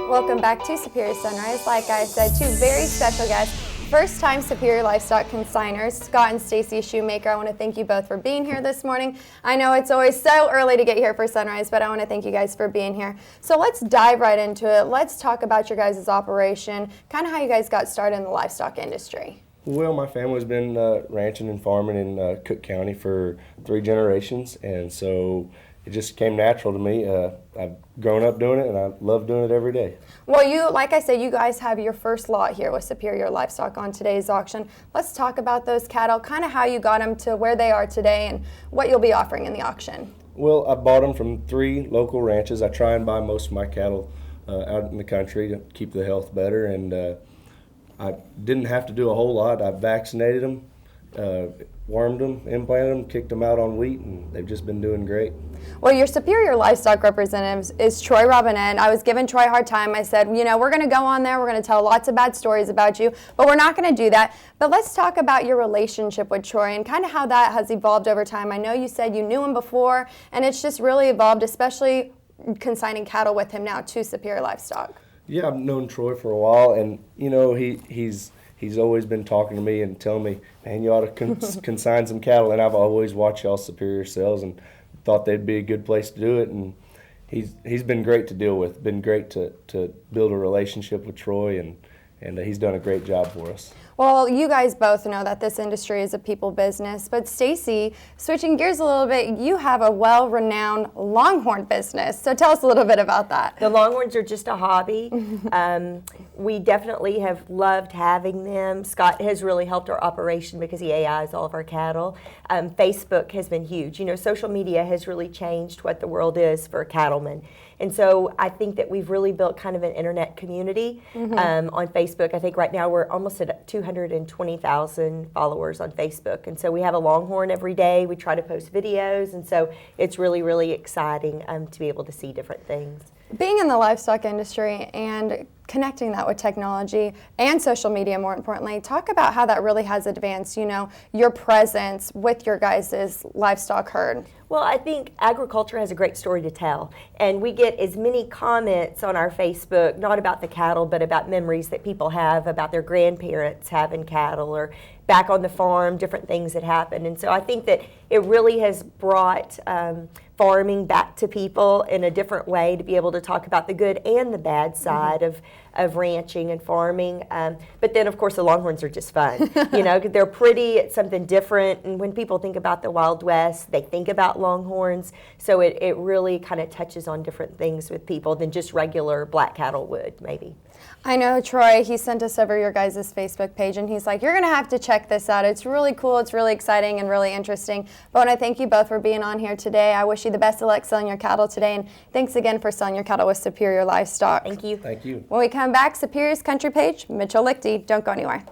Welcome back to Superior Sunrise. Like I said, two very special guests. First time Superior Livestock consignors, Scott and Stacy Schumacher. I want to thank you both for being here this morning. I know it's always so early to get here for Sunrise, but I want to thank you guys for being here. So let's dive right into it. Let's talk about your guys' operation, kind of how you guys got started in the livestock industry. Well, my family's been ranching and farming in Cook County for 3 generations, and so it just came natural to me. I've grown up doing it, and I love doing it every day. Well, like I said, you guys have your first lot here with Superior Livestock on today's auction. Let's talk about those cattle, kind of how you got them to where they are today and what you'll be offering in the auction. Well, I bought them from 3 local ranches. I try and buy most of my cattle out in the country to keep the health better, and I didn't have to do a whole lot. I vaccinated them, wormed them, implanted them, kicked them out on wheat, and they've just been doing great. Well, your Superior Livestock representative is Troy Robinette. I was giving Troy a hard time. I said, you know, we're going to go on there, we're going to tell lots of bad stories about you, but we're not going to do that. But let's talk about your relationship with Troy and kind of how that has evolved over time. I know you said you knew him before, and it's just really evolved, especially consigning cattle with him now to Superior Livestock. Yeah, I've known Troy for a while, and you know, he's always been talking to me and telling me, man, you ought to consign some cattle. And I've always watched y'all Superior sales and thought they'd be a good place to do it. And he's been great to deal with, been great to build a relationship with Troy, and he's done a great job for us. Well, you guys both know that this industry is a people business, but Stacy, switching gears a little bit, you have a well-renowned Longhorn business. So tell us a little bit about that. The Longhorns are just a hobby. We definitely have loved having them. Scott has really helped our operation because he AIs all of our cattle. Facebook has been huge. You know, social media has really changed what the world is for cattlemen. And so I think that we've really built kind of an internet community on Facebook. I think right now we're almost at 220,000 followers on Facebook. And so we have a Longhorn every day. We try to post videos. And so it's really, really exciting to be able to see different things. Being in the livestock industry and connecting that with technology and social media, more importantly, talk about how that really has advanced, you know, your presence with your guys' livestock herd. Well, I think agriculture has a great story to tell, and we get as many comments on our Facebook, not about the cattle, but about memories that people have about their grandparents having cattle or back on the farm, different things that happen. And so I think that it really has brought farming back to people in a different way to be able to talk about the good and the bad side of ranching and farming. But then, of course, the Longhorns are just fun. You know, they're pretty, it's something different. And when people think about the Wild West, they think about Longhorns. So it really kind of touches on different things with people than just regular black cattle would, maybe. I know Troy, he sent us over your guys' Facebook page, and he's like, you're going to have to check this out. It's really cool, it's really exciting, and really interesting. But I want to thank you both for being on here today. I wish you the best of luck selling your cattle today, and thanks again for selling your cattle with Superior Livestock. Thank you. Thank you. When we come back, Superior's country page, Mitchell Lichty. Don't go anywhere.